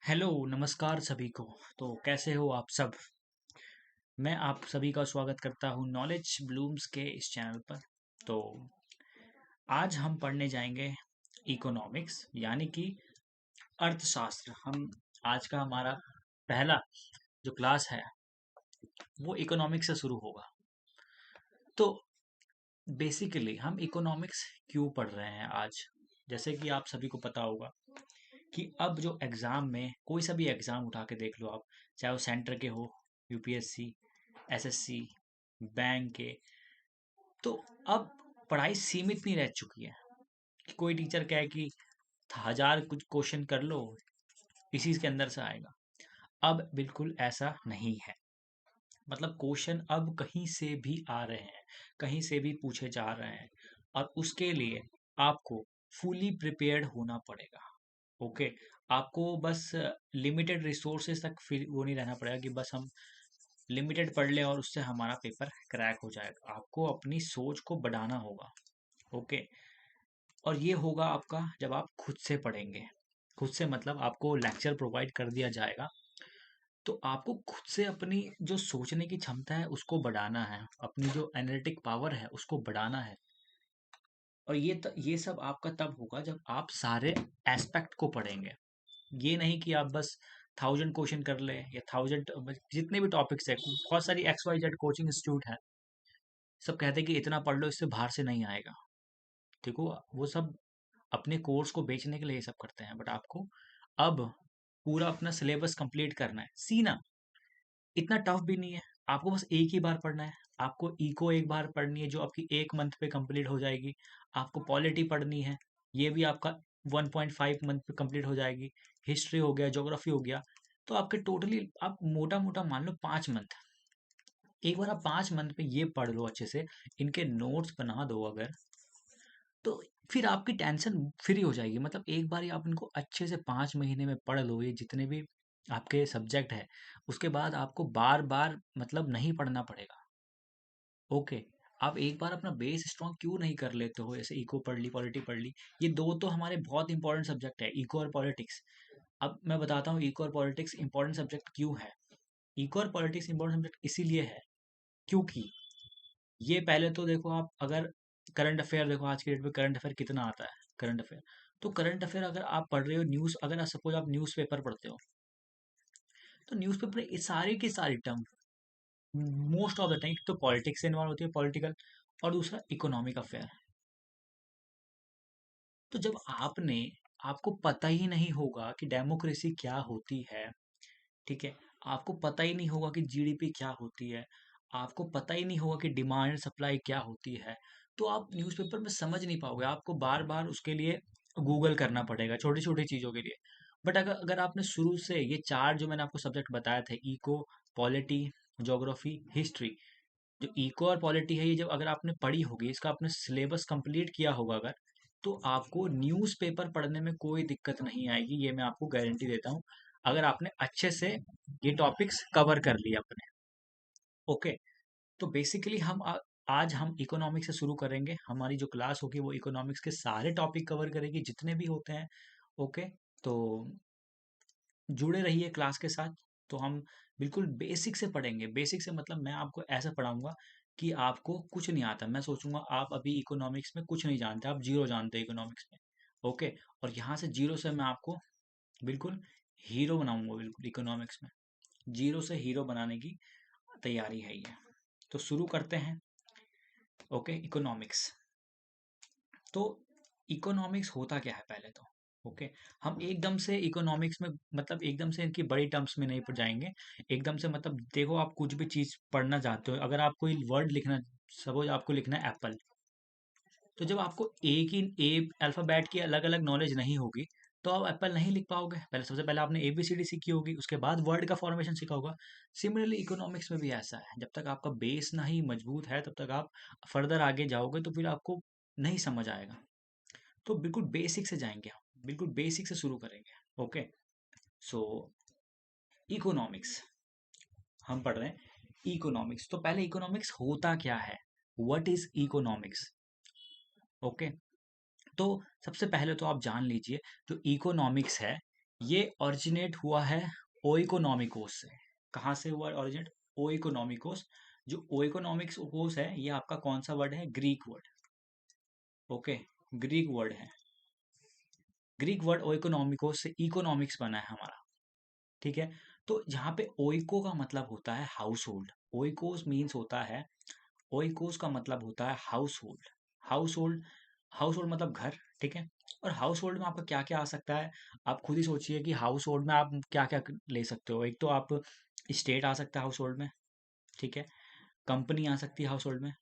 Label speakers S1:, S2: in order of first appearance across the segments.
S1: Hello, नमस्कार सभी को। तो कैसे हो आप सब? मैं आप सभी का स्वागत करता हूँ नॉलेज ब्लूम्स के इस चैनल पर। तो आज हम पढ़ने जाएंगे इकोनॉमिक्स यानी कि अर्थशास्त्र। हम आज का हमारा पहला जो क्लास है वो इकोनॉमिक्स से शुरू होगा। तो बेसिकली हम इकोनॉमिक्स क्यों पढ़ रहे हैं आज? जैसे कि आप सभी को पता होगा कि अब जो एग्ज़ाम में कोई सा भी एग्ज़ाम उठा के देख लो आप, चाहे वो सेंटर के हो, यूपीएससी, एसएससी, बैंक के, तो अब पढ़ाई सीमित नहीं रह चुकी है कि कोई टीचर कहे कि 1000 कुछ क्वेश्चन कर लो, इसी के अंदर से आएगा। अब बिल्कुल ऐसा नहीं है। मतलब क्वेश्चन अब कहीं से भी आ रहे हैं, कहीं से भी पूछे जा रहे हैं, और उसके लिए आपको फुली प्रिपेयर्ड होना पड़ेगा। ओके, आपको बस लिमिटेड रिसोर्सेज तक फिर वो नहीं रहना पड़ेगा कि बस हम लिमिटेड पढ़ लें और उससे हमारा पेपर क्रैक हो जाएगा। आपको अपनी सोच को बढ़ाना होगा। ओके, और ये होगा आपका जब आप खुद से पढ़ेंगे। खुद से मतलब आपको लेक्चर प्रोवाइड कर दिया जाएगा, तो आपको खुद से अपनी जो सोचने की क्षमता है उसको बढ़ाना है, अपनी जो एनालिटिक पावर है उसको बढ़ाना है। और ये सब आपका तब होगा जब आप सारे एस्पेक्ट को पढ़ेंगे। ये नहीं कि आप बस 1000 क्वेश्चन कर ले या 1000 जितने भी टॉपिक्स है। बहुत सारी X Y Z coaching institute है, सब कहते हैं कि इतना पढ़ लो, इससे बाहर से नहीं आएगा। देखो, वो सब अपने कोर्स को बेचने के लिए ये सब करते हैं, बट आपको अब पूरा अपना सिलेबस कंप्लीट करना है। सीना इतना टफ भी नहीं है, आपको बस एक ही बार पढ़ना है। आपको इको एक बार पढ़नी है जो आपकी 1 मंथ पे कंप्लीट हो जाएगी। आपको पॉलिटी पढ़नी है, ये भी आपका 1.5 मंथ पे कंप्लीट हो जाएगी। हिस्ट्री हो गया, ज्योग्राफी हो गया, तो आपके टोटली आप मोटा मोटा मान लो 5 मंथ। एक बार आप 5 मंथ पे ये पढ़ लो अच्छे से, इनके नोट्स बना दो अगर, तो फिर आपकी टेंशन फ्री हो जाएगी। मतलब एक बार ही आप इनको अच्छे से 5 महीने में पढ़ लो, ये जितने भी आपके सब्जेक्ट है, उसके बाद आपको बार बार मतलब नहीं पढ़ना पड़ेगा। ओके, आप एक बार अपना बेस स्ट्रॉन्ग क्यों नहीं कर लेते हो? जैसे इको पढ़ ली, पॉलिटी पढ़ ली, ये दो तो हमारे बहुत इंपॉर्टेंट सब्जेक्ट है, इको और पॉलिटिक्स। अब मैं बताता हूँ इको और पॉलिटिक्स इंपॉर्टेंट सब्जेक्ट क्यों है। इको और पॉलिटिक्स इंपॉर्टेंट सब्जेक्ट इसीलिए है क्योंकि ये पहले तो देखो, आप अगर करंट अफेयर देखो, आज की डेट में करंट अफेयर कितना आता है। करंट अफेयर, तो करंट अफेयर अगर आप पढ़ रहे हो, न्यूज़ अगर सपोज आप न्यूज़पेपर पढ़ते हो, तो न्यूज़पेपर में ये सारी की सारी term most of the time तो पॉलिटिक्स से इन्वॉल्व होती है, पॉलिटिकल, और दूसरा इकोनॉमिक अफेयर। तो जब आपको पता ही नहीं होगा कि डेमोक्रेसी क्या होती है, ठीक है, आपको पता ही नहीं होगा कि जीडीपी क्या होती है, आपको पता ही नहीं होगा कि डिमांड सप्लाई क्या होती है, तो आप न्यूज़पेपर में समझ नहीं पाओगे। आपको बार बार उसके लिए गूगल करना पड़ेगा छोटी छोटी चीज़ों के लिए। बट अगर अगर आपने शुरू से ये चार जो मैंने आपको सब्जेक्ट बताए थे, इको, पॉलिटी, ज्योग्राफी, हिस्ट्री, जो इको और पॉलिटी है, ये जब अगर आपने पढ़ी होगी, इसका आपने सिलेबस कंप्लीट किया होगा अगर, तो आपको न्यूज़पेपर पढ़ने में कोई दिक्कत नहीं आएगी, ये मैं आपको गारंटी देता हूँ, अगर आपने अच्छे से ये टॉपिक्स कवर कर लिए अपने। ओके, तो बेसिकली आज हम इकोनॉमिक्स से शुरू करेंगे। हमारी जो क्लास होगी वो इकोनॉमिक्स के सारे टॉपिक कवर करेगी जितने भी होते हैं। ओके, तो जुड़े रहिए क्लास के साथ। तो हम बिल्कुल बेसिक से पढ़ेंगे। बेसिक से मतलब मैं आपको ऐसा पढ़ाऊंगा कि आपको कुछ नहीं आता। मैं सोचूंगा आप अभी इकोनॉमिक्स में कुछ नहीं जानते, आप जीरो जानते हैं इकोनॉमिक्स में। ओके, और यहाँ से जीरो से मैं आपको बिल्कुल हीरो बनाऊंगा, बिल्कुल इकोनॉमिक्स में जीरो से हीरो बनाने की तैयारी है ये। तो शुरू करते हैं। Okay, economics. तो इकोनॉमिक्स होता क्या है पहले तो। ओके, हम एकदम से इकोनॉमिक्स में मतलब एकदम से इनकी बड़ी टर्म्स में नहीं जाएंगे। एकदम से मतलब देखो, आप कुछ भी चीज पढ़ना चाहते हो, अगर आप कोई वर्ड लिखना, सपोज आपको लिखना है एप्पल, तो जब आपको एक ही ए अल्फाबेट की अलग अलग नॉलेज नहीं होगी, तो आप एप्पल नहीं लिख पाओगे। पहले सबसे पहले आपने एबीसीडी सीखी होगी, उसके बाद वर्ड का फॉर्मेशन सीखा होगा। सिमिलरली इकोनॉमिक्स में भी ऐसा है, जब तक आपका बेस नहीं मजबूत है तब तक आप फर्दर आगे जाओगे तो फिर आपको नहीं समझ आएगा। तो बिल्कुल बेसिक से जाएंगे हम, बिल्कुल बेसिक से शुरू करेंगे। ओके, सो इकोनॉमिक्स हम पढ़ रहे हैं। इकोनॉमिक्स, तो पहले इकोनॉमिक्स होता क्या है, व्हाट इज इकोनॉमिक्स। ओके, तो सबसे पहले तो आप जान लीजिए, जो इकोनॉमिक्स है ये ओरिजिनेट हुआ है ओइकोनॉमिकोस से। कहाँ से हुआ ओरिजिनेट? ओइकोनॉमिकोस। जो ओइकोनॉमिकोस है ये आपका कौन सा वर्ड है? Greek word. Okay, Greek word है। ग्रीक वर्ड ओइकोनॉमिकोस से इकोनॉमिक्स बना है हमारा। ठीक है। तो यहाँ पे ओइको का मतलब होता है हाउस होल्ड। ओइकोस मीन्स होता है, ओइकोस का मतलब होता है house hold. House hold, house hold मतलब घर। ठीक है। और हाउस होल्ड में आपका क्या क्या आ सकता है? आप खुद ही सोचिए कि हाउस होल्ड में आप क्या क्या ले सकते हो। एक तो आप स्टेट आ सकता है हाउस होल्ड में। ठीक है। कंपनी आ सकती है हाउस होल्ड में।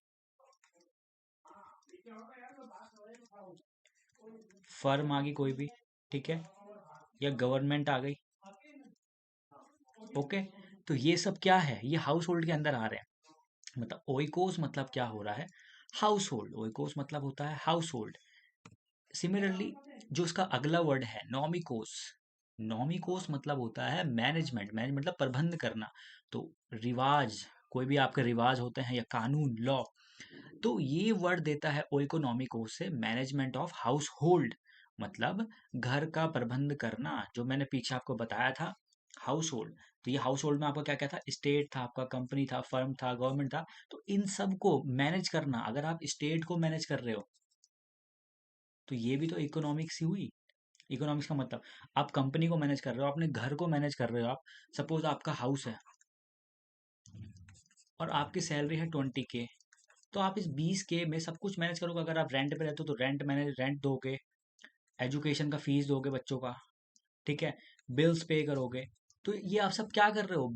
S1: फर्म आ गई कोई भी। ठीक है। या गवर्नमेंट आ गई। ओके। तो ये सब क्या है? ये हाउस होल्ड के अंदर आ रहे हैं। मतलब ओइकोस मतलब क्या हो रहा है? House hold. ओइकोस मतलब होता है हाउस होल्ड। सिमिलरली जो उसका अगला वर्ड है नॉमिकोस। नॉमिकोस मतलब होता है मैनेजमेंट। मैनेज मतलब प्रबंध करना। तो रिवाज, कोई भी आपके रिवाज होते हैं या कानून, लॉ, तो ये वर्ड देता है ओइकोनॉमिकोस से मैनेजमेंट ऑफ हाउस होल्ड। मतलब घर का प्रबंध करना, जो मैंने पीछे आपको बताया था हाउस होल्ड। तो ये हाउस होल्ड में आपका क्या क्या था? स्टेट था, आपका कंपनी था, फर्म था, गवर्नमेंट था। तो इन सब को मैनेज करना, अगर आप स्टेट को मैनेज कर रहे हो तो ये भी तो इकोनॉमिक्स ही हुई। इकोनॉमिक्स का मतलब आप कंपनी को मैनेज कर रहे हो, अपने घर को मैनेज कर रहे हो। आप सपोज आपका हाउस है और आपकी सैलरी है 20K। तो आप इस 20K में सब कुछ मैनेज करोगे। अगर आप रेंट पे रहते हो तो रेंट मैनेज, रेंट दोगे, एजुकेशन का फीस दोगे बच्चों का। ठीक है। बिल्स पे करोगे। तो ये आप सब क्या कर रहे हो?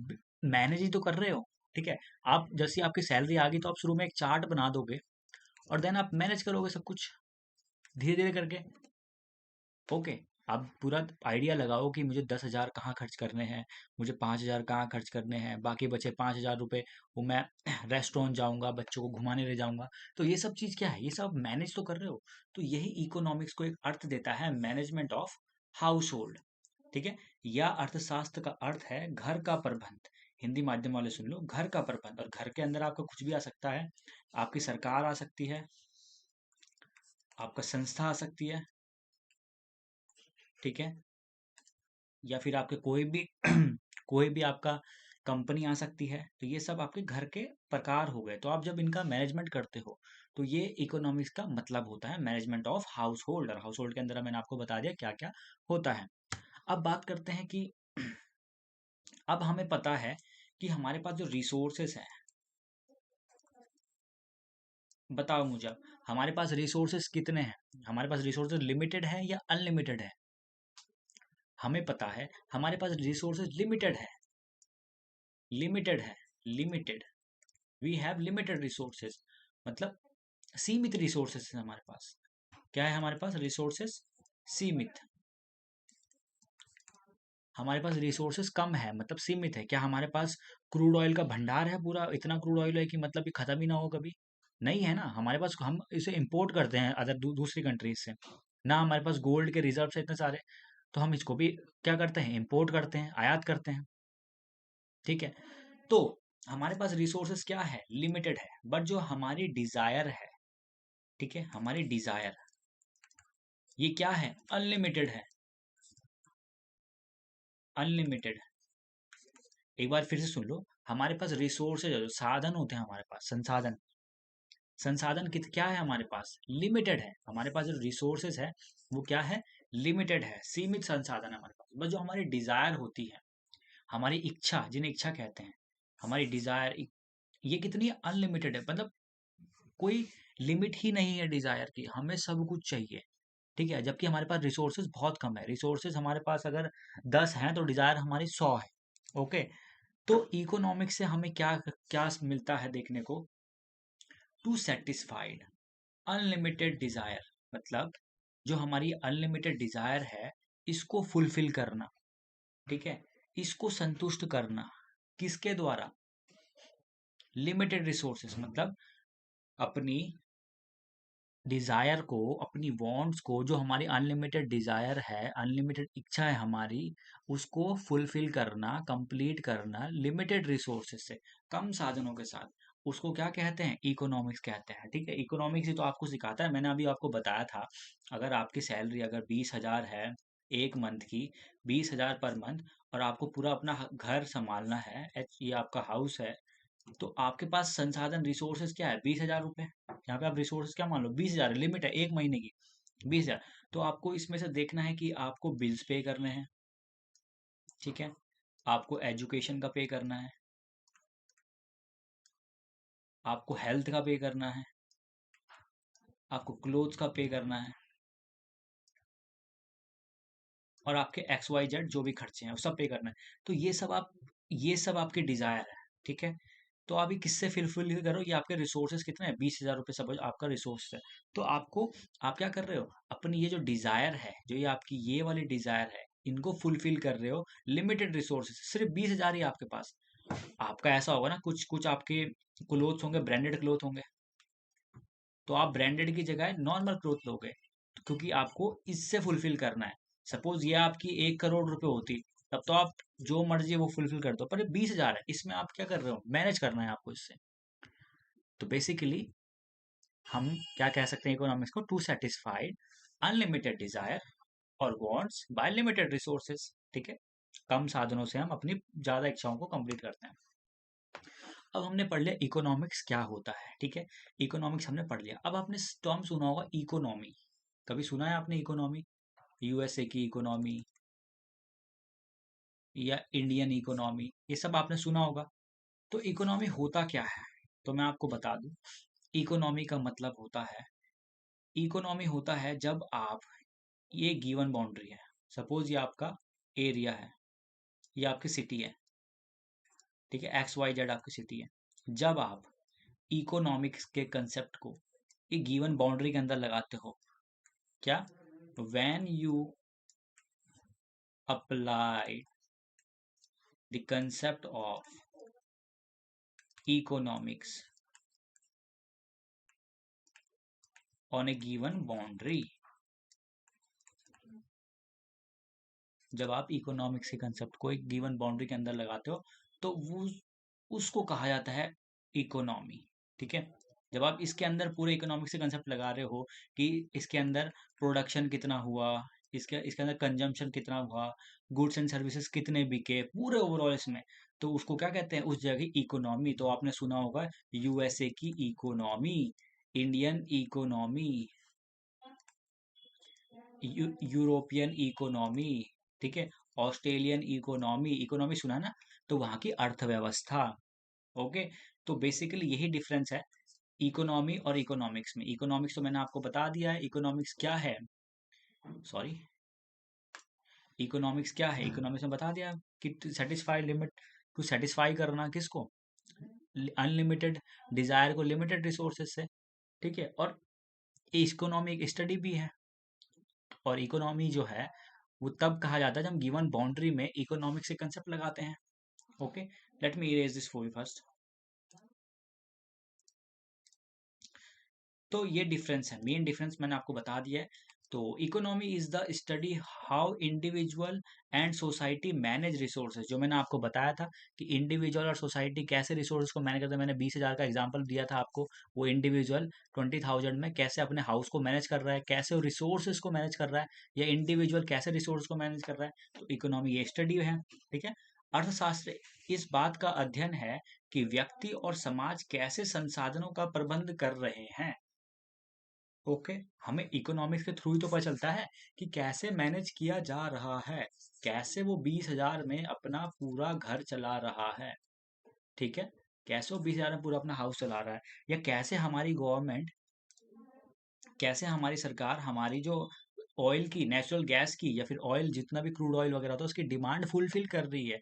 S1: मैनेज ही तो कर रहे हो। ठीक है। आप जैसे आपकी सैलरी आ गई तो आप शुरू में एक चार्ट बना दोगे और देन आप मैनेज करोगे सब कुछ धीरे धीरे करके। ओके। आप पूरा आइडिया लगाओ कि मुझे 10,000 कहाँ खर्च करने हैं, मुझे 5,000 कहाँ खर्च करने हैं, बाकी बचे 5,000 रुपये वो मैं रेस्टोरेंट जाऊंगा, बच्चों को घुमाने ले जाऊंगा। तो ये सब चीज़ क्या है? ये सब मैनेज तो कर रहे हो। तो यही इकोनॉमिक्स को एक अर्थ देता है, मैनेजमेंट ऑफ हाउस होल्ड। ठीक है। या अर्थशास्त्र का अर्थ है घर का प्रबंध। हिंदी माध्यम वाले सुन लो, घर का प्रबंध। और घर के अंदर आपका कुछ भी आ सकता है। आपकी सरकार आ सकती है, आपका संस्था आ सकती है। ठीक है। या फिर आपके कोई भी कोई भी आपका कंपनी आ सकती है। तो ये सब आपके घर के प्रकार हो गए। तो आप जब इनका मैनेजमेंट करते हो तो ये इकोनॉमिक्स का मतलब होता है मैनेजमेंट ऑफ हाउस होल्ड। और हाउस होल्ड के अंदर मैंने आपको बता दिया क्या क्या होता है। अब बात करते हैं कि अब हमें पता है कि हमारे पास जो रिसोर्सेस हैं, बताओ मुझे अब, हमारे पास रिसोर्सेस कितने हैं? हमारे पास रिसोर्सेस लिमिटेड है या अनलिमिटेड है? हमें पता है हमारे पास रिसोर्सेज लिमिटेड है। लिमिटेड है। Limited. We have limited resources. मतलब सीमित रिसोर्सेज है हमारे पास। क्या है हमारे पास? रिसोर्सेज सीमित। हमारे पास रिसोर्सेज कम है मतलब सीमित है। क्या हमारे पास क्रूड ऑयल का भंडार है पूरा? इतना क्रूड ऑयल है कि मतलब ये खत्म ही ना हो कभी? नहीं है ना। हमारे पास, हम इसे इंपोर्ट करते हैं अदर दूसरी कंट्रीज से। ना हमारे पास गोल्ड के रिजर्व है इतने सारे। तो हम इसको भी क्या करते हैं? इंपोर्ट करते हैं, आयात करते हैं। ठीक है। तो हमारे पास रिसोर्सेस क्या है? लिमिटेड है। बट जो हमारी डिजायर है, ठीक है, हमारी डिजायर ये क्या है? अनलिमिटेड है। अनलिमिटेड। एक बार फिर से सुन लो। हमारे पास रिसोर्सेज, जो साधन होते हैं हमारे पास, संसाधन, संसाधन कित क्या है हमारे पास? लिमिटेड है। हमारे पास जो रिसोर्सेज है वो क्या है? लिमिटेड है, सीमित संसाधन है हमारे पास। बस जो हमारी डिजायर होती है, हमारी इच्छा, जिन्हें इच्छा कहते हैं, हमारी डिजायर, ये कितनी अनलिमिटेड है। मतलब कोई लिमिट ही नहीं है डिजायर की, हमें सब कुछ चाहिए। ठीक है। जबकि हमारे पास रिसोर्सेज बहुत कम है। रिसोर्सेज हमारे पास अगर 10 हैं तो डिजायर हमारी 100 है। ओके। तो इकोनॉमिक्स से हमें क्या क्या मिलता है देखने को? To satisfied unlimited desire. मतलब जो हमारी अनलिमिटेड डिजायर है, इसको फुलफिल करना। ठीक है। इसको संतुष्ट करना किसके द्वारा? Limited resources. मतलब अपनी डिजायर को, अपनी वांट्स को, जो हमारी अनलिमिटेड डिजायर है, अनलिमिटेड इच्छा है हमारी, उसको फुलफिल करना, कंप्लीट करना लिमिटेड रिसोर्सेज से, कम साधनों के साथ, उसको क्या कहते हैं? इकोनॉमिक्स कहते हैं। ठीक है। इकोनॉमिक्स ही तो आपको सिखाता है। मैंने अभी आपको बताया था, अगर आपकी सैलरी अगर 20,000 है एक मंथ की 20,000 पर मंथ, और आपको पूरा अपना घर संभालना है, ये आपका हाउस है, तो आपके पास संसाधन रिसोर्सेज क्या है? 20,000 रुपये। यहाँ पे आप रिसोर्सेज क्या मान लो? 20,000 लिमिट है एक महीने की, 20,000। तो आपको इसमें से देखना है कि आपको बिल्स पे करने हैं, ठीक है, आपको एजुकेशन का पे करना है, आपको हेल्थ का पे करना है, आपको क्लोथ्स का पे करना है, और आपके एक्स वाई जेड जो भी खर्चे हैं वो सब पे करना है। तो ये सब आपके डिजायर है, ठीक है। तो आप ये किससे फिलफिल करो? ये आपके रिसोर्सेज कितने हैं? 20,000 रुपये सपोज आपका रिसोर्स है। तो आप क्या कर रहे हो? अपनी ये जो डिजायर है, जो ये आपकी ये वाली डिजायर है, इनको फुलफिल कर रहे हो लिमिटेड रिसोर्सेज, सिर्फ 20,000 ही आपके पास। आपका ऐसा होगा ना, कुछ कुछ आपके क्लोथ्स होंगे, ब्रांडेड क्लोथ होंगे, तो आप ब्रांडेड की जगह नॉर्मल क्लोथ लोगे, क्योंकि आपको इससे फुलफिल करना है। सपोज ये आपकी 1 करोड़ रुपए होती, तब तो आप जो मर्जी वो फुलफिल कर दो, पर ये 20,000 है, इसमें आप क्या कर रहे हो? मैनेज करना है आपको इससे। तो बेसिकली हम क्या कह सकते हैं इकोनॉमिक्स को? टू सेटिस्फाइड अनलिमिटेड डिजायर और वांट्स बाय लिमिटेड रिसोर्सेज, ठीक है। कम साधनों से हम अपनी ज्यादा इच्छाओं को कंप्लीट करते हैं। अब हमने पढ़ लिया इकोनॉमिक्स क्या होता है, ठीक है। इकोनॉमिक्स हमने पढ़ लिया। अब आपने टर्म सुना होगा इकोनॉमी। कभी सुना है आपने इकोनॉमी? यूएसए की इकोनॉमी या इंडियन इकोनॉमी, ये सब आपने सुना होगा। तो इकोनॉमी होता क्या है? तो मैं आपको बता दूं, इकोनॉमी का मतलब होता है, इकोनॉमी होता है जब आप, ये गिवन बाउंड्री है, सपोज ये आपका एरिया है, ये आपकी सिटी है, ठीक है, एक्स वाई जेड आपकी सिटी है। जब आप इकोनॉमिक्स के कंसेप्ट को एक गिवन बाउंड्री के अंदर लगाते हो, क्या? When you apply the concept of economics on A given boundary, जब आप इकोनॉमिक्स के कंसेप्ट को एक गिवन बाउंड्री के अंदर लगाते हो, तो वो उसको कहा जाता है इकोनॉमी, ठीक है। जब आप इसके अंदर पूरे इकोनॉमिक्स के कंसेप्ट लगा रहे हो कि इसके अंदर प्रोडक्शन कितना हुआ, इसके इसके अंदर कंजम्पशन कितना हुआ, गुड्स एंड सर्विसेज कितने बिके पूरे ओवरऑल इसमें, तो उसको क्या कहते हैं उस जगह? इकोनॉमी। तो आपने सुना होगा यूएसए की economy, Indian economy, European economy, ठीक है, ऑस्ट्रेलियन इकोनॉमी। इकोनॉमी सुना ना? तो वहां की अर्थव्यवस्था। ओके। तो बेसिकली यही डिफरेंस है इकोनॉमी और इकोनॉमिक्स में। इकोनॉमिक्स तो मैंने आपको बता दिया है इकोनॉमिक्स क्या है, सॉरी, इकोनॉमिक्स क्या है, इकोनॉमिक्स में बता दिया कि सेटिस्फाई लिमिट, टू सेटिस्फाई करना किसको? अनलिमिटेड डिजायर को लिमिटेड रिसोर्सेज से, ठीक है। और इकोनॉमी एक स्टडी भी है, और इकोनॉमी जो है वो तब कहा जाता है जब हम गिवन बाउंड्री में इकोनॉमिक्स के कंसेप्ट लगाते हैं। Okay, let me erase this for you first. तो ये डिफरेंस है, मेन डिफरेंस मैंने आपको बता दिया है। तो economy is the study how individual and society manage resources, जो मैंने आपको बताया था कि इंडिविजुअल और सोसाइटी कैसे रिसोर्सेज को मैनेज करते हैं। मैंने 20,000 का एग्जांपल दिया था आपको, वो इंडिविजुअल 20,000 में कैसे अपने हाउस को मैनेज कर रहा है, कैसे वो रिसोर्सेज को मैनेज कर रहा है, या इंडिविजुअल कैसे रिसोर्स को मैनेज कर रहा है। तो इकोनॉमी ये स्टडी है, ठीक है। अर्थशास्त्र इस बात का अध्ययन है कि व्यक्ति और समाज कैसे संसाधनों का प्रबंध कर रहे हैं। ओके, हमें इकोनॉमिक्स के थ्रू ही तो पता चलता है कि कैसे मैनेज किया जा रहा है, कैसे वो 20,000 में अपना पूरा घर चला रहा है, ठीक है, कैसे वो 20,000 में पूरा अपना हाउस चला रहा है, या कैसे हमारी गवर्नमेंट, कैसे हमारी सरकार हमारी जो ऑयल की, नेचुरल गैस की, या फिर ऑयल जितना भी क्रूड ऑयल वगैरह होता है उसकी डिमांड फुलफिल कर रही है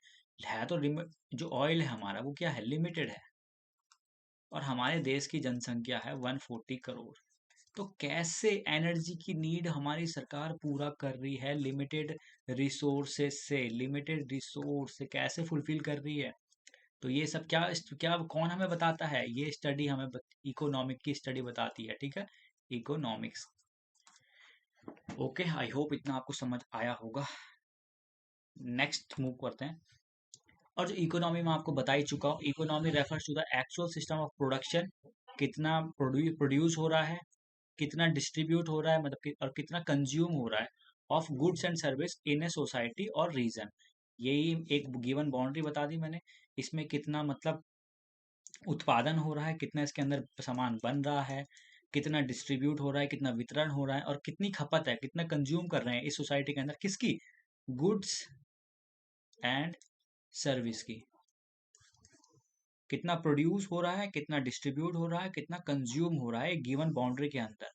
S1: तो जो ऑयल है हमारा वो क्या है? लिमिटेड है, और हमारे देश की जनसंख्या है 140 करोड़। तो कैसे एनर्जी की नीड हमारी सरकार पूरा कर रही है लिमिटेड रिसोर्सेस से, लिमिटेड रिसोर्स से कैसे फुलफिल कर रही है। तो ये सब क्या क्या कौन हमें बताता है? ये स्टडी हमें इकोनॉमिक की स्टडी बताती है, ठीक है, इकोनॉमिक्स। ओके, आई होप इतना आपको समझ आया होगा। नेक्स्ट मूव करते हैं। और जो इकोनॉमी में आपको बता ही चुका हूँ, economy refers to the actual system of production, कितना प्रोड्यूस हो रहा है, कितना डिस्ट्रीब्यूट हो रहा है, मतलब कि और कितना कंज्यूम हो रहा है, of goods and service in a society और रीजन। यही एक गिवन बाउंड्री बता दी मैंने। इसमें कितना मतलब उत्पादन हो रहा है, कितना इसके अंदर सामान बन रहा है, कितना डिस्ट्रीब्यूट हो रहा है, कितना वितरण हो रहा है, और कितनी खपत है, कितना कंज्यूम कर रहे हैं इस सोसाइटी के अंदर किसकी, गुड्स एंड सर्विस की। कितना प्रोड्यूस हो रहा है, कितना डिस्ट्रीब्यूट हो रहा है, कितना कंज्यूम हो रहा है गिवन बाउंड्री के अंदर।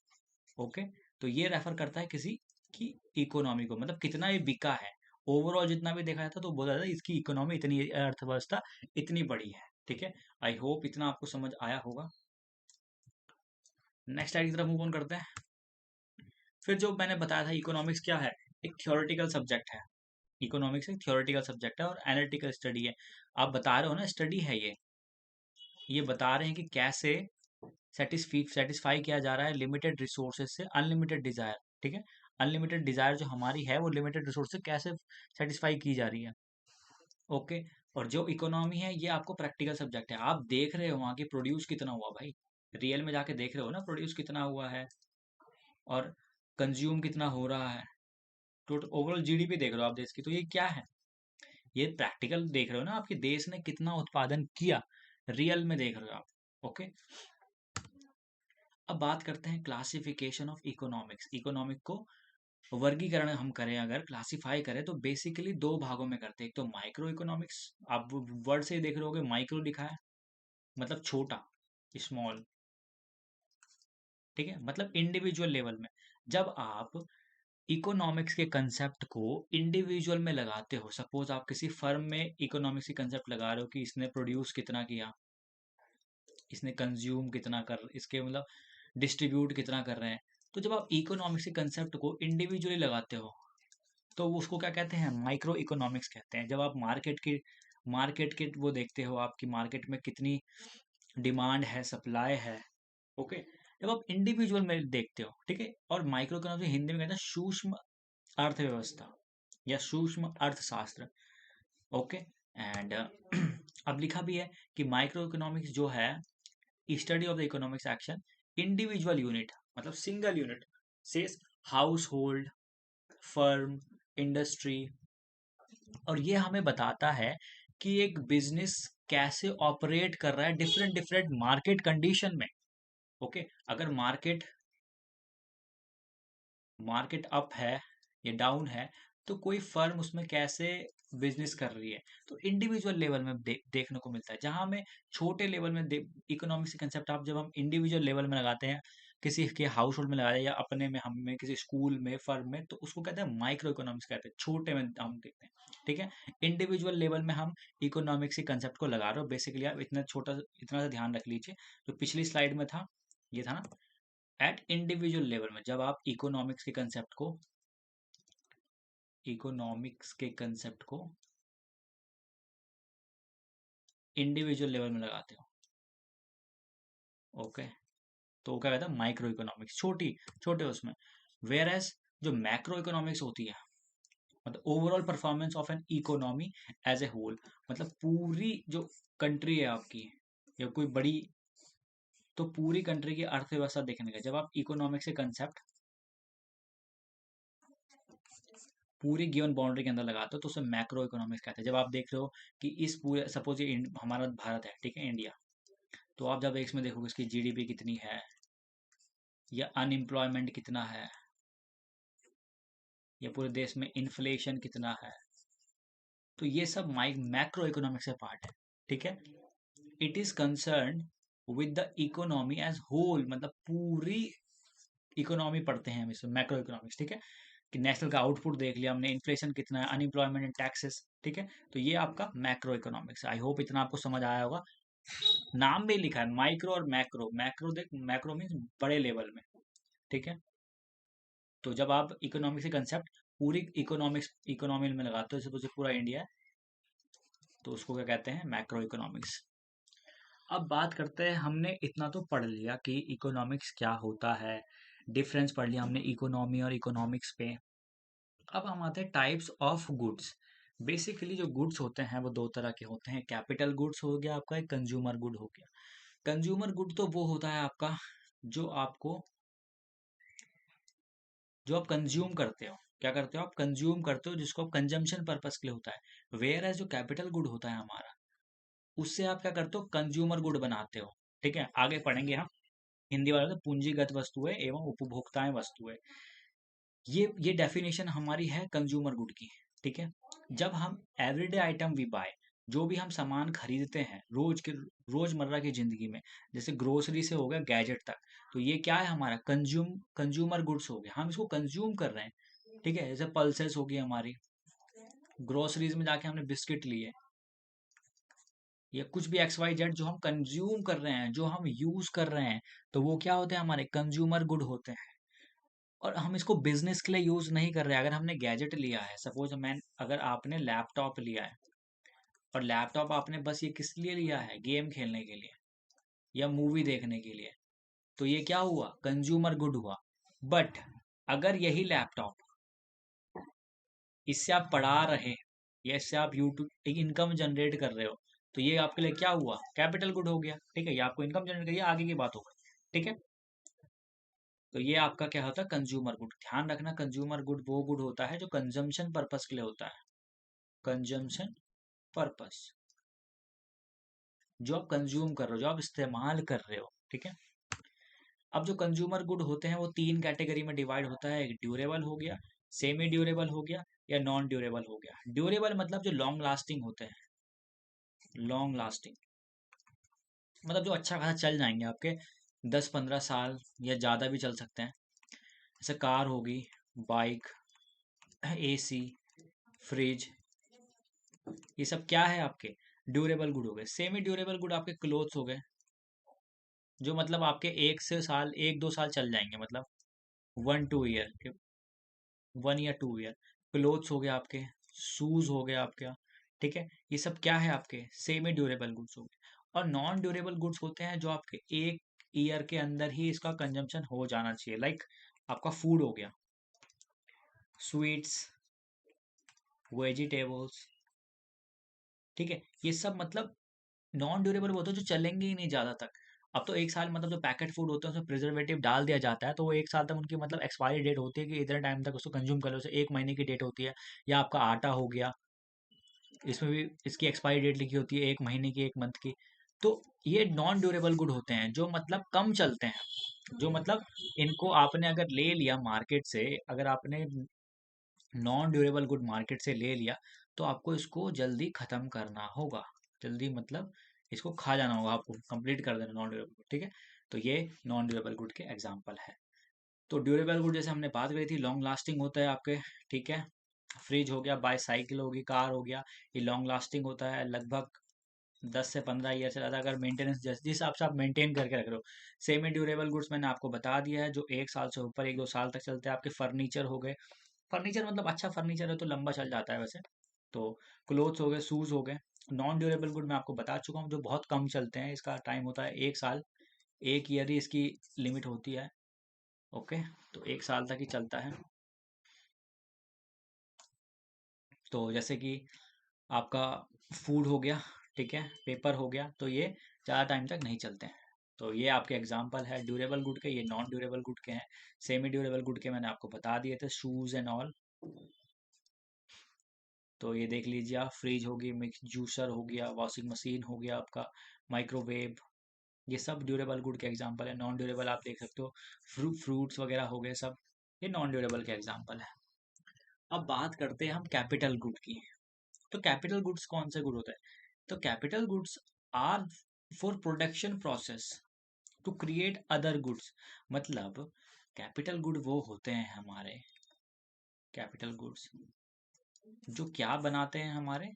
S1: ओके, तो ये रेफर करता है किसी की इकोनॉमी को, मतलब कितना ये बिका है। ओवरऑल जितना भी देखा जाता है तो बोला जाता है इसकी इकोनॉमी इतनी, अर्थव्यवस्था इतनी बड़ी है। ठीक है, आई होप इतना आपको समझ आया होगा। नेक्स्ट स्लाइड की तरफ मूव ऑन करते हैं। फिर जो मैंने बताया था इकोनॉमिक्स क्या है, एक थियोरेटिकल सब्जेक्ट है। इकोनॉमिक्स एक थियोरेटिकल सब्जेक्ट है और एनालिटिकल स्टडी है। आप बता रहे हो ना स्टडी है ये बता रहे हैं कि कैसे सेटिस्फाई किया जा रहा है लिमिटेड रिसोर्सेज से अनलिमिटेड डिजायर। ठीक है, अनलिमिटेड डिजायर जो हमारी है वो लिमिटेड रिसोर्स से कैसे सेटिस्फाई की जा रही है। ओके, और जो इकोनॉमी है ये आपको प्रैक्टिकल सब्जेक्ट है। आप देख रहे हो वहाँ की प्रोड्यूस कितना हुआ भाई, रियल में जाके देख रहे हो ना प्रोड्यूस कितना हुआ है और कंज्यूम कितना हो रहा है, टोटल ओवरऑल जीडीपी देख रहे हो आप देश की। तो ये क्या है, ये प्रैक्टिकल देख रहे हो ना, आपके देश ने कितना उत्पादन किया, रियल में देख रहे हो आप। ओके, अब बात करते हैं क्लासिफिकेशन ऑफ इकोनॉमिक्स। इकोनॉमिक को वर्गीकरण हम करें, अगर क्लासिफाई करें तो बेसिकली दो भागों में करते हैं। एक तो माइक्रो इकोनॉमिक्स, आप वर्ड से ही देख रहे होगे माइक्रो लिखा है, मतलब छोटा, स्मॉल। ठीक है, मतलब इंडिविजुअल लेवल में। जब आप इकोनॉमिक्स के कंसेप्ट को इंडिविजुअल में लगाते हो, सपोज आप किसी फर्म में इकोनॉमिक्स की कंसेप्ट लगा रहे हो कि इसने प्रोड्यूस कितना किया, इसने कंज्यूम कितना कर, इसके मतलब डिस्ट्रीब्यूट कितना कर रहे हैं। तो जब आप इकोनॉमिक्स के कंसेप्ट को इंडिविजुअली लगाते हो तो उसको क्या कहते हैं, माइक्रो इकोनॉमिक्स कहते हैं। जब आप मार्केट के वो देखते हो आपकी मार्केट में कितनी डिमांड है, सप्लाई है। ओके, जब आप इंडिविजुअल में देखते हो, ठीक है, और माइक्रो इकोनॉमिक्स हिंदी में कहते हैं सूक्ष्म अर्थव्यवस्था या सूक्ष्म अर्थशास्त्र। ओके, एंड अब लिखा भी है कि माइक्रो इकोनॉमिक्स जो है study of the economics action individual unit, मतलब सिंगल यूनिट से हाउस होल्ड, फर्म, इंडस्ट्री, और ये हमें बताता है कि एक बिजनेस कैसे ऑपरेट कर रहा है डिफरेंट डिफरेंट मार्केट कंडीशन में। ओके, अगर मार्केट मार्केट अप है या डाउन है तो कोई फर्म उसमें कैसे बिजनेस कर रही है, तो इंडिविजुअल लेवल में देखने को मिलता है। जहां हमें छोटे लेवल में इकोनॉमिक्स कंसेप्ट आप जब हम इंडिविजुअल लेवल में लगाते हैं, किसी के हाउस होल्ड में लगाते हैं या अपने में, हम में किसी स्कूल में, फर्म में, तो उसको कहते हैं माइक्रो इकोनॉमिक्स कहते हैं, छोटे में हम देखते हैं। ठीक है, इंडिविजुअल लेवल में हम इकोनॉमिक्स के कंसेप्ट को लगा रहे हो। बेसिकली आप इतना सा ध्यान रख लीजिए, जो पिछली स्लाइड में था ये था ना, एट इंडिविजुअल लेवल में जब आप इकोनॉमिक्स के कंसेप्ट को इंडिविजुअल लेवल में लगाते हो। ओके, तो वो क्या कहता है माइक्रो इकोनॉमिक्स, छोटे उसमें। वेयर एज जो मैक्रो इकोनॉमिक्स होती है, मतलब overall performance of an economy as a whole, मतलब पूरी जो कंट्री है आपकी या कोई बड़ी, तो पूरी कंट्री की अर्थव्यवस्था देखने का जब आप इकोनॉमिक्स के कंसेप्ट पूरी गिवन बाउंड्री के अंदर लगाते हो तो उसे मैक्रो इकोनॉमिक्स कहते हैं। जब आप देख रहे हो कि इस पूरे, सपोज ये हमारा भारत है, ठीक है, इंडिया, तो आप जब इसमें देखोगे इसकी जीडीपी कितनी है या अनएम्प्लॉयमेंट कितना है या पूरे देश में इन्फ्लेशन कितना है, तो ये सब मैक्रो इकोनॉमिक्स का पार्ट है। ठीक है, it is concern with the economy as whole, मतलब पूरी इकोनॉमी पढ़ते हैं हम इसमें मैक्रो इकोनॉमिक्स। ठीक है, कि नेशनल का आउटपुट देख लिया हमने, इन्फ्लेशन कितना है, अनएम्प्लॉयमेंट एंड टैक्सेस। ठीक है, तो ये आपका मैक्रो इकोनॉमिक्स है। आई होप इतना आपको समझ आया होगा। नाम में लिखा है माइक्रो और मैक्रो। मैक्रो देख, मैक्रो मीन्स बड़े लेवल में। ठीक है, तो जब आप इकोनॉमिक्स के कंसेप्ट पूरी इकोनॉमी में लगाते हो, जैसे पूरा इंडिया है, तो उसको क्या कहते हैं, मैक्रो इकोनॉमिक्स। अब बात करते हैं, हमने इतना तो पढ़ लिया कि इकोनॉमिक्स क्या होता है, डिफरेंस पढ़ लिया हमने इकोनॉमी और इकोनॉमिक्स पे। अब हम आते हैं टाइप्स ऑफ गुड्स। बेसिकली जो गुड्स होते हैं वो दो तरह के होते हैं, कैपिटल गुड्स हो गया आपका, एक कंज्यूमर गुड हो गया। कंज्यूमर गुड तो वो होता है आपका जो आप कंज्यूम करते हो। क्या करते हो आप, कंज्यूम करते हो, जिसको आप कंजम्पशन पर्पस के लिए होता है। वेयर एज जो कैपिटल गुड होता है हमारा, उससे आप क्या करते हो, कंज्यूमर गुड बनाते हो। ठीक है, आगे पढ़ेंगे हम। हिंदी वाले तो पूंजीगत वस्तुएं एवं उपभोक्ताएं वस्तुएं, ये डेफिनेशन हमारी है कंज्यूमर गुड की। ठीक है, जब हम एवरीडे आइटम वी बाय, जो भी हम सामान खरीदते हैं रोजमर्रा की जिंदगी में, जैसे ग्रोसरी से हो गया गैजेट तक, तो ये क्या है हमारा कंज्यूमर गुड्स हो गया, हम इसको कंज्यूम कर रहे हैं। ठीक है, जैसे पल्सेस होगी हमारी, ग्रोसरीज में जाके हमने बिस्किट लिए, या कुछ भी एक्स वाई जेड जो हम कंज्यूम कर रहे हैं, जो हम यूज कर रहे हैं, तो वो क्या होते हैं, हमारे कंज्यूमर गुड होते हैं। और हम इसको बिजनेस के लिए यूज नहीं कर रहे हैं। अगर हमने गैजेट लिया है, सपोज मैं, अगर आपने लैपटॉप लिया है, और लैपटॉप आपने बस ये किस लिए लिया है, गेम खेलने के लिए या मूवी देखने के लिए, तो ये क्या हुआ, कंज्यूमर गुड हुआ। बट अगर यही लैपटॉप, इससे आप पढ़ा रहे, या इससे आप यूट्यूब एक इनकम जनरेट कर रहे हो, तो ये आपके लिए क्या हुआ, कैपिटल गुड हो गया। ठीक है, ये आपको इनकम जनरेट करिए, आगे की बात होगी। ठीक है, तो ये आपका क्या होता है, कंज्यूमर गुड। ध्यान रखना, कंज्यूमर गुड वो गुड होता है जो कंजम्पशन पर्पस के लिए होता है, कंजम्पशन पर्पस, जो आप कंज्यूम कर रहे हो, जो आप इस्तेमाल कर रहे हो। ठीक है, अब जो कंज्यूमर गुड होते हैं वो तीन कैटेगरी में डिवाइड होता है। एक ड्यूरेबल हो गया, सेमी ड्यूरेबल हो गया, या नॉन ड्यूरेबल हो गया। ड्यूरेबल मतलब जो लॉन्ग लास्टिंग होते हैं, लॉन्ग लास्टिंग मतलब जो अच्छा खासा चल जाएंगे आपके 10-15 साल, या ज़्यादा भी चल सकते हैं। जैसे कार होगी, बाइक, एसी, फ्रिज, ये सब क्या है आपके ड्यूरेबल गुड हो गए। सेमी ड्यूरेबल गुड आपके क्लोथ्स हो गए, जो मतलब आपके 1 2 साल चल जाएंगे, मतलब 1 2 ईयर, 1 या 2 ईयर। क्लोथ्स हो गए आपके, शूज हो गए आपके। ठीक है, ये सब क्या है आपके सेमी ड्यूरेबल गुड्स हो गए। और नॉन ड्यूरेबल गुड्स होते हैं जो आपके 1 ईयर के अंदर ही इसका कंजम्पशन हो जाना चाहिए। लाइक आपका फूड हो गया, स्वीट्स, वेजिटेबल्स। ठीक है, ये सब मतलब नॉन ड्यूरेबल होते हैं, जो चलेंगे ही नहीं ज़्यादा तक। अब तो 1 साल, मतलब जो पैकेट फूड होते हैं उसमें प्रिजर्वेटिव डाल दिया जाता है, तो वो 1 साल तक उनकी मतलब एक्सपायरी डेट होती है कि इतने टाइम तक उसको कंज्यूम कर लो, उसे 1 महीने की डेट होती है। या आपका आटा हो गया, इसमें भी इसकी एक्सपायरी डेट लिखी होती है, 1 महीने की, 1 मंथ की। तो ये नॉन ड्यूरेबल गुड होते हैं, जो मतलब कम चलते हैं, जो मतलब इनको आपने अगर ले लिया मार्केट से, अगर आपने नॉन ड्यूरेबल गुड मार्केट से ले लिया, तो आपको इसको जल्दी खत्म करना होगा। जल्दी मतलब इसको खा जाना होगा, आपको कंप्लीट कर देना नॉन ड्यूरेबल गुड। ठीक है, तो ये नॉन ड्यूरेबल गुड के एग्जांपल है। तो ड्यूरेबल गुड जैसे हमने बात करी थी, लॉन्ग लास्टिंग होता है आपके। ठीक है, फ्रिज हो गया, बाईसाइकिल होगी, कार हो गया, ये लॉन्ग लास्टिंग होता है, लगभग 10 से 15 ईयर से ज़्यादा, अगर मेंटेनेंस जिस हिसाब से आप मेंटेन करके रख रहे हो। सेमी ड्यूरेबल गुड्स मैंने आपको बता दिया है, जो 1 साल से ऊपर, 1 2 साल तक चलते हैं। आपके फर्नीचर हो गए, फर्नीचर मतलब अच्छा फर्नीचर है तो लंबा चल जाता है वैसे। तो क्लोथ्स हो गए, शूज़ हो गए। नॉन ड्यूरेबल गुड मैं आपको बता चुका हूँ, जो बहुत कम चलते हैं, इसका टाइम होता है 1 साल, 1 ईयर ही इसकी लिमिट होती है। ओके, तो 1 साल तक ही चलता है। तो जैसे कि आपका फूड हो गया, ठीक है, पेपर हो गया, तो ये ज़्यादा टाइम तक नहीं चलते हैं। तो ये आपके एग्जांपल है ड्यूरेबल गुड के, ये नॉन ड्यूरेबल गुड के हैं। सेमी ड्यूरेबल गुड के मैंने आपको बता दिए थे, शूज़ एंड ऑल। तो ये देख लीजिए आप, फ्रिज होगी, मिक्स जूसर हो गया, वॉशिंग मशीन हो गया आपका, माइक्रोवेव, ये सब ड्यूरेबल गुड के एग्जांपल है। नॉन ड्यूरेबल आप देख सकते हो, फ्रूट्स वगैरह हो गए सब, ये नॉन ड्यूरेबल के एग्जांपल है। अब बात करते हैं हम कैपिटल गुड की। तो कैपिटल गुड्स कौन से गुड होते हैं, तो capital goods are for production process to create other goods. मतलब कैपिटल गुड वो होते हैं हमारे, कैपिटल गुड्स जो क्या बनाते हैं, हमारे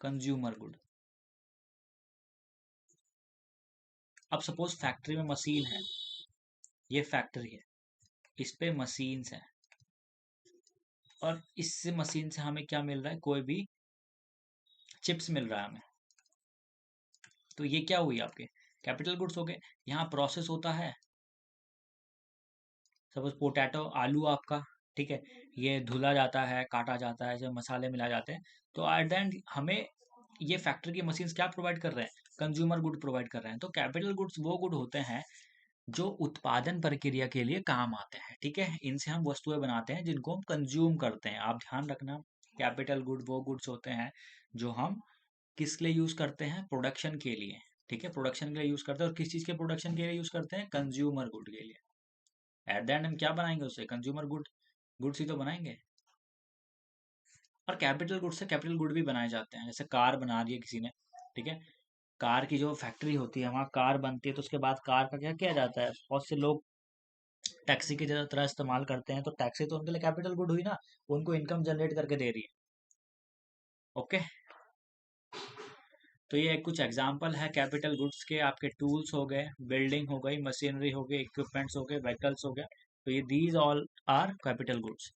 S1: कंज्यूमर गुड। अब सपोज फैक्ट्री में मशीन है, ये फैक्ट्री है, इस पे मशीन्स हैं, और इससे मशीन से हमें क्या मिल रहा है, कोई भी चिप्स मिल रहा है हमें, तो ये क्या हुई आपके कैपिटल गुड्स हो गए। यहाँ प्रोसेस होता है, सपोज पोटैटो, आलू आपका, ठीक है, ये धुला जाता है, काटा जाता है, जो मसाले मिलाए जाते हैं, तो एट द एंड हमें ये फैक्ट्री की मशीन्स क्या प्रोवाइड कर रहे हैं, कंज्यूमर गुड प्रोवाइड कर रहे हैं। तो कैपिटल गुड्स वो गुड होते हैं जो उत्पादन प्रक्रिया के लिए काम आते हैं, ठीक है। इनसे हम वस्तुएं बनाते हैं जिनको हम कंज्यूम करते हैं। आप ध्यान रखना, कैपिटल गुड वो गुड्स होते हैं जो हम किस लिए यूज करते हैं, प्रोडक्शन के लिए, ठीक है। प्रोडक्शन के लिए यूज करते हैं, और किस चीज के प्रोडक्शन के लिए यूज करते हैं, कंज्यूमर गुड के लिए। एट द एंड हम क्या बनाएंगे उससे, कंज्यूमर गुड्स ही तो बनाएंगे। और कैपिटल गुड से कैपिटल गुड भी बनाए जाते हैं, जैसे कार बना दी है किसी ने, ठीक है। कार की जो फैक्ट्री होती है वहाँ कार बनती है, तो उसके बाद कार का क्या किया जाता है, बहुत से लोग टैक्सी की तरह इस्तेमाल करते हैं, तो टैक्सी तो उनके लिए कैपिटल गुड हुई ना, उनको इनकम जनरेट करके दे रही है। ओके, तो ये कुछ एग्जांपल है कैपिटल गुड्स के। आपके टूल्स हो गए, बिल्डिंग हो गई, मशीनरी हो गई, इक्विपमेंट्स हो गए, व्हीकल्स हो गए। तो ये these all are capital goods.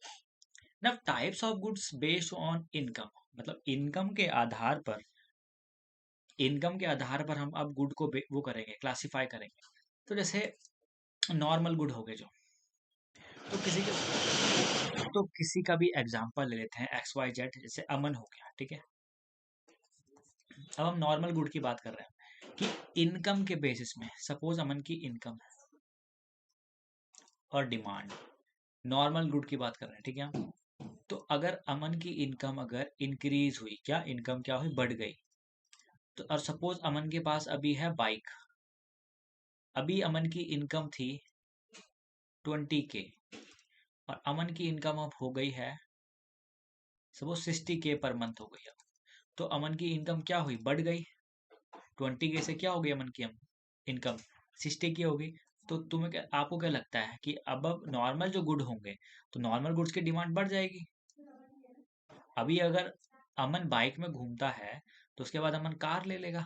S1: Now types of goods based on income, मतलब इनकम के आधार पर हम अब गुड को वो करेंगे, क्लासिफाई करेंगे। तो जैसे नॉर्मल गुड हो गए जो, तो किसी का भी एग्जांपल ले लेते हैं, एक्स वाई जेड, जैसे अमन हो गया, ठीक है। अब हम नॉर्मल गुड की बात कर रहे हैं कि इनकम के बेसिस में, सपोज अमन की इनकम और डिमांड, नॉर्मल गुड की बात कर रहे हैं, ठीक है हम। तो अगर अमन की इनकम अगर इंक्रीज हुई, क्या इनकम क्या हुई, बढ़ गई, तो और सपोज अमन के पास अभी है बाइक, अभी अमन की इनकम थी 20K, और अमन की इनकम अब हो गई है सपोज 60K पर मंथ हो गई। अब तो अमन की इनकम क्या हुई, बढ़ गई। 20K से क्या हो गई अमन की इनकम, 60K हो गई। तो आपको क्या लगता है कि अब नॉर्मल जो गुड होंगे, तो नॉर्मल गुड्स की डिमांड बढ़ जाएगी। अभी अगर अमन बाइक में घूमता है, तो उसके बाद अमन कार ले लेगा,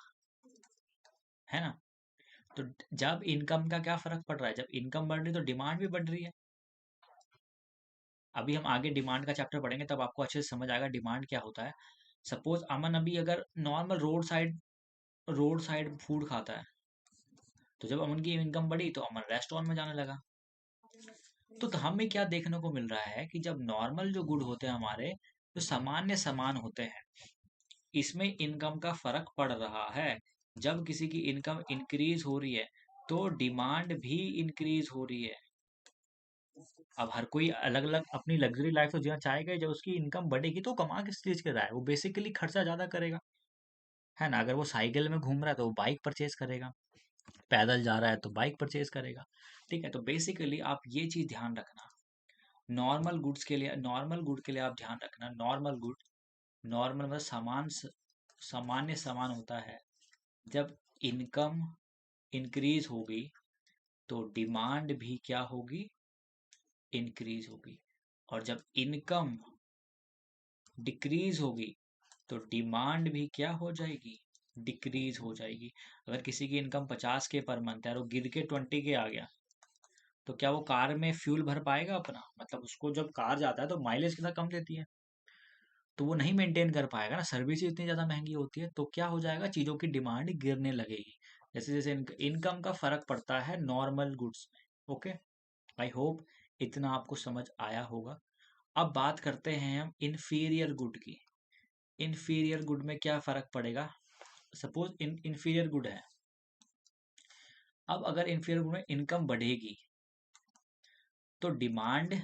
S1: है ना। तो जब इनकम का क्या फर्क पड़ रहा है, जब इनकम बढ़ रही है तो डिमांड भी बढ़ रही है। अभी हम आगे डिमांड का चैप्टर पढ़ेंगे, तब आपको अच्छे से समझ आएगा डिमांड क्या होता है। सपोज अमन अभी अगर नॉर्मल रोड साइड फूड खाता है, तो जब अमन की इनकम बढ़ी तो अमन रेस्टोरेंट में जाने लगा। तो हमें क्या देखने को मिल रहा है कि जब नॉर्मल जो गुड होते हैं हमारे, जो सामान्य सामान होते हैं, इसमें इनकम का फर्क पड़ रहा है। जब किसी की इनकम इंक्रीज हो रही है, तो डिमांड भी इंक्रीज हो रही है। अब हर कोई अलग अलग अपनी लग्जरी लाइफ तो जीना चाहेगा ही। जब उसकी इनकम बढ़ेगी तो कमा किस चीज के रहा है, वो बेसिकली खर्चा ज्यादा करेगा, है ना। अगर वो साइकिल में घूम रहा है तो वो बाइक परचेज करेगा, पैदल जा रहा है तो बाइक परचेज करेगा, ठीक है। तो बेसिकली आप ये चीज ध्यान रखना, नॉर्मल गुड के लिए आप ध्यान रखना, नॉर्मल मतलब सामान्य सामान होता है। जब इनकम इंक्रीज होगी, तो डिमांड भी क्या होगी, इंक्रीज होगी। और जब इनकम डिक्रीज होगी, तो डिमांड भी क्या हो जाएगी, डिक्रीज हो जाएगी। अगर किसी की इनकम 50K पर मंथ है और वो गिर के 20K आ गया, तो क्या वो कार में फ्यूल भर पाएगा अपना, मतलब उसको जब कार जाता है तो माइलेज कितना कम देती है, तो वो नहीं मेंटेन कर पाएगा ना, सर्विस इतनी ज़्यादा महंगी होती है। तो क्या हो जाएगा, चीज़ों की डिमांड गिरने लगेगी, जैसे जैसे इनकम का फर्क पड़ता है नॉर्मल गुड्स में। ओके, आई होप इतना आपको समझ आया होगा। अब बात करते हैं हम इन्फीरियर गुड की। इन्फीरियर गुड में क्या फर्क पड़ेगा, सपोज इन्फीरियर गुड है। अब अगर इन्फीरियर गुड में इनकम बढ़ेगी, तो डिमांड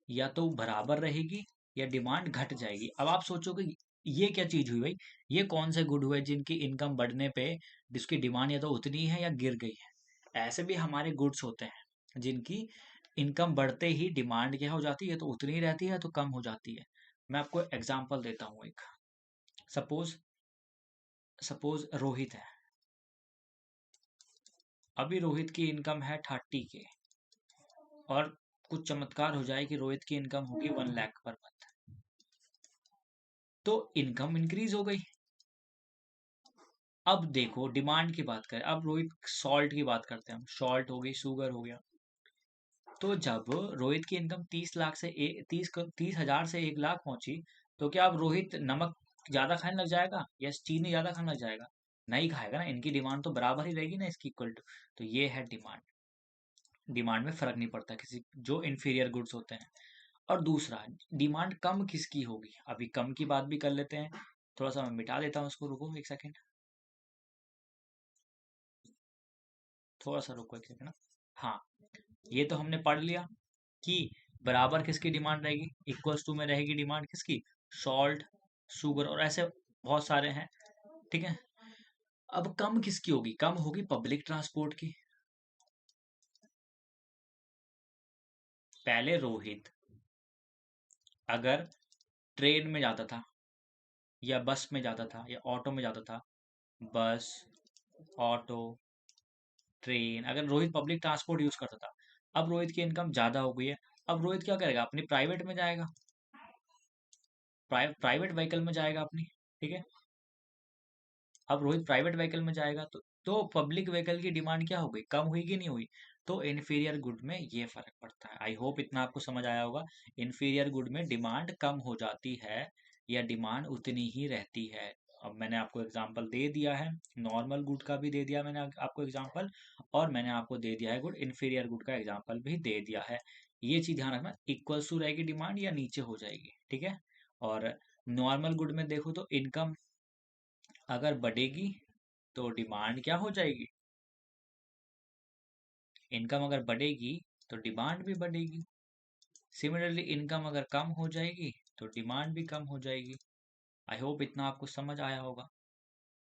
S1: या तो बराबर रहेगी या डिमांड घट जाएगी। अब आप सोचोगे ये क्या चीज हुई भाई, ये कौन से गुड हुए जिनकी इनकम बढ़ने पे जिसकी डिमांड या तो उतनी है या गिर गई है। ऐसे भी हमारे गुड्स होते हैं जिनकी इनकम बढ़ते ही डिमांड क्या हो जाती है, तो उतनी ही रहती है तो कम हो जाती है। मैं आपको एग्जांपल देता हूँ एक। सपोज सपोज रोहित है, अभी रोहित की इनकम है 30K, और कुछ चमत्कार हो जाए कि रोहित की इनकम होगी 1 लाख पर मंथ, तो इनकम इंक्रीज हो गई। अब देखो डिमांड की बात करें, अब रोहित सॉल्ट की बात करते हैं हम, सॉल्ट हो गई, शुगर हो गया। तो जब रोहित की इनकम 30 लाख से 30,000 से 1 लाख पहुंची, तो क्या अब रोहित नमक ज्यादा खाने लग जाएगा या चीनी ज्यादा खाने लग जाएगा, नहीं खाएगा ना। इनकी डिमांड तो बराबर ही रहेगी ना, इसकी इक्वल टू। तो ये है डिमांड, डिमांड में फर्क नहीं पड़ता किसी, जो इन्फीरियर गुड्स होते हैं। और दूसरा, डिमांड कम किसकी होगी, अभी कम की बात भी कर लेते हैं। थोड़ा सा मैं मिटा देता हूँ इसको, रुको 1 सेकेंड। थोड़ा सा रुको एक सेकंड ना। हाँ, ये तो हमने पढ़ लिया कि बराबर किसकी डिमांड रहेगी, इक्वल्स टू में रहेगी डिमांड किसकी, सॉल्ट, शुगर और ऐसे बहुत सारे हैं। ठीक है, अब कम किसकी होगी, कम होगी पब्लिक ट्रांसपोर्ट की। पहले रोहित अगर ट्रेन में जाता था या बस में जाता था या ऑटो में जाता था, बस, ऑटो, ट्रेन, अगर रोहित पब्लिक ट्रांसपोर्ट यूज करता था, अब रोहित की इनकम ज्यादा हो गई है, अब रोहित क्या करेगा, अपनी प्राइवेट में जाएगा, प्राइवेट व्हीकल में जाएगा अपनी। ठीक है, अब रोहित प्राइवेट व्हीकल में जाएगा तो पब्लिक व्हीकल की डिमांड क्या हो गई, कम हुई कि नहीं हुई। तो इन्फीरियर गुड में ये फर्क पड़ता है। आई होप इतना आपको समझ आया होगा। इन्फीरियर गुड में डिमांड कम हो जाती है या डिमांड उतनी ही रहती है। अब मैंने आपको एग्जांपल दे दिया है, नॉर्मल गुड का भी दे दिया मैंने आपको एग्जांपल, और मैंने आपको दे दिया है गुड इन्फीरियर गुड का एग्जांपल भी दे दिया है। ये चीज ध्यान रखना, इक्वल्स टू रहेगी डिमांड या नीचे हो जाएगी। ठीक है, और नॉर्मल गुड में देखो तो इनकम अगर बढ़ेगी तो डिमांड क्या हो जाएगी, इनकम अगर बढ़ेगी तो डिमांड भी बढ़ेगी। सिमिलरली इनकम अगर कम हो जाएगी तो डिमांड भी कम हो जाएगी। आई होप इतना आपको समझ आया होगा।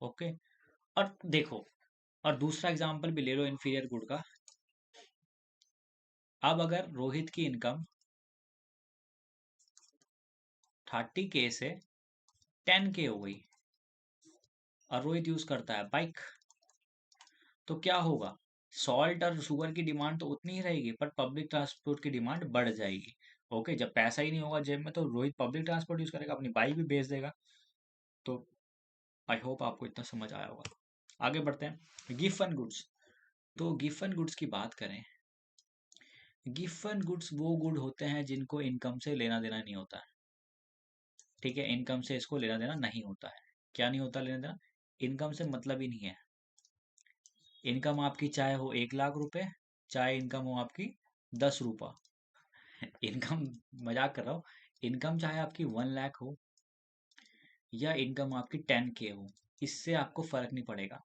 S1: ओके, और देखो, और दूसरा एग्जांपल भी ले लो इन्फीरियर गुड का। अब अगर रोहित की इनकम 30K से 10K हो गई और रोहित यूज करता है बाइक, तो क्या होगा, सॉल्ट और शुगर की डिमांड तो उतनी ही रहेगी पर पब्लिक ट्रांसपोर्ट की डिमांड बढ़ जाएगी। ओके, जब पैसा ही नहीं होगा जेब में तो रोहित पब्लिक ट्रांसपोर्ट यूज करेगा, अपनी बाइक भी बेच देगा। तो आई होप आपको इतना समझ आया होगा। आगे बढ़ते हैं, गिफ्ट गुड्स। तो गिफ्ट गुड्स की बात करें, गिफ्ट गुड्स वो गुड होते हैं जिनको इनकम से लेना देना नहीं होता है। ठीक है, इनकम से इसको लेना देना नहीं होता है। क्या नहीं होता लेना देना, इनकम से मतलब ही नहीं है। इनकम आपकी चाहे हो 1 लाख रुपए, चाहे इनकम हो आपकी 10 रुपया, इनकम, मजाक कर रहा हूँ, इनकम चाहे आपकी 1 लाख हो या इनकम आपकी 10K हो, इससे आपको फर्क नहीं पड़ेगा।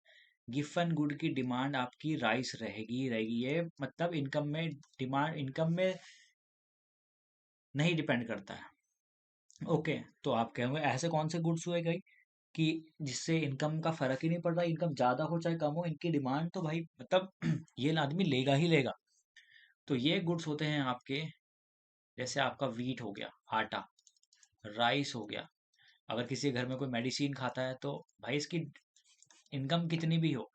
S1: गिफ्ट एंड गुड की डिमांड आपकी राइस रहेगी ही रहेगी। ये मतलब इनकम में, डिमांड इनकम में नहीं डिपेंड करता है। ओके, तो आप कहोगे ऐसे कौन से गुड्स हुए गई कि जिससे इनकम का फर्क ही नहीं पड़ रहा, इनकम ज्यादा हो चाहे कम हो, इनकी डिमांड तो भाई मतलब ये आदमी लेगा ही लेगा। तो ये गुड्स होते हैं आपके, जैसे आपका वीट हो गया, आटा, राइस हो गया। अगर किसी के घर में कोई मेडिसिन खाता है तो भाई इसकी इनकम कितनी भी हो,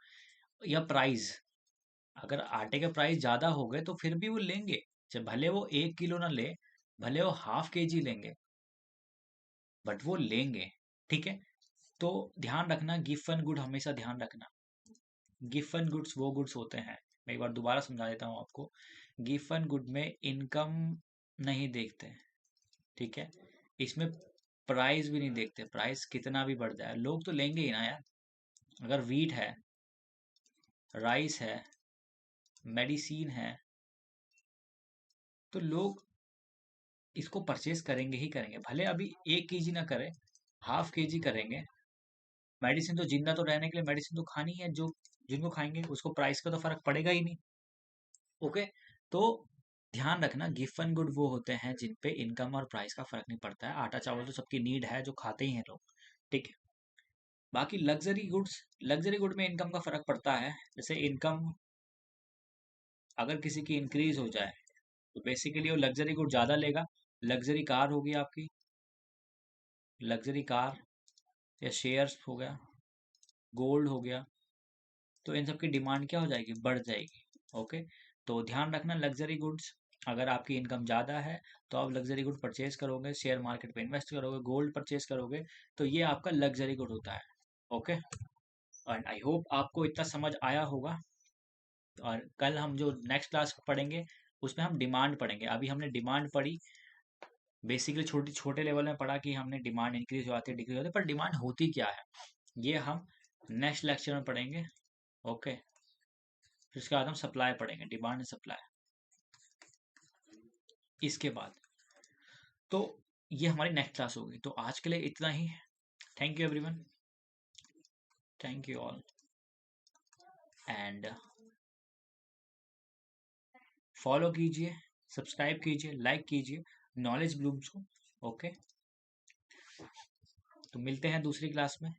S1: या प्राइस, अगर आटे के प्राइस ज्यादा हो गए तो फिर भी वो लेंगे, चाहे भले वो 1 किलो ना ले, भले वो हाफ केजी लेंगे, बट वो लेंगे। ठीक है, तो ध्यान रखना, गिफ्ट एंड गुड हमेशा ध्यान रखना, गिफ्ट एंड गुड्स वो गुड्स होते हैं, मैं एक बार दोबारा समझा देता हूँ आपको। गिफ्ट एंड गुड में इनकम नहीं देखते। ठीक है, इसमें प्राइस भी नहीं देखते, प्राइस कितना भी बढ़ जाए लोग तो लेंगे ही ना यार। अगर वीट है, राइस है, मेडिसिन है, तो लोग इसको परचेज करेंगे ही करेंगे, भले अभी 1 केजी ना करें, हाफ केजी करेंगे। मेडिसिन तो, जिंदा तो रहने के लिए मेडिसिन तो खानी है, जो जिनको खाएंगे उसको प्राइस का तो फर्क पड़ेगा ही नहीं। ओके, तो ध्यान रखना, गिफ्ट एंड गुड वो होते हैं जिन पे इनकम और प्राइस का फर्क नहीं पड़ता है। आटा चावल तो सबकी नीड है, जो खाते ही हैं लोग। ठीक है, बाकी लग्जरी गुड्स, लग्जरी गुड में इनकम का फर्क पड़ता है। जैसे इनकम अगर किसी की इंक्रीज हो जाए तो बेसिकली वो लग्जरी गुड ज्यादा लेगा। लग्जरी कार होगी आपकी, लग्जरी कार या शेयर्स हो गया, गोल्ड हो गया, तो इन सब की डिमांड क्या हो जाएगी, बढ़ जाएगी। ओके, तो ध्यान रखना, लग्जरी गुड्स, अगर आपकी इनकम ज़्यादा है तो आप लग्जरी गुड परचेज करोगे, शेयर मार्केट पे इन्वेस्ट करोगे, गोल्ड परचेज करोगे, तो ये आपका लग्जरी गुड होता है। ओके, और आई होप आपको इतना समझ आया होगा। और कल हम जो नेक्स्ट क्लास पढ़ेंगे उसमें हम डिमांड पढ़ेंगे। अभी हमने डिमांड पढ़ी, बेसिकली छोटी छोटे लेवल में पढ़ा कि हमने डिमांड इंक्रीज हो जाती है, डिक्रीज होती है, पर डिमांड होती क्या है ये हम नेक्स्ट लेक्चर में पढ़ेंगे। ओके, फिर उसके बाद हम सप्लाई पढ़ेंगे, डिमांड एंड सप्लाई, इसके बाद। तो ये हमारी नेक्स्ट क्लास होगी, तो आज के लिए इतना ही। Thank you everyone, thank you all, and follow कीजिए, सब्सक्राइब कीजिए, लाइक कीजिए नॉलेज ब्लूम्स को। ओके, तो मिलते हैं दूसरी क्लास में।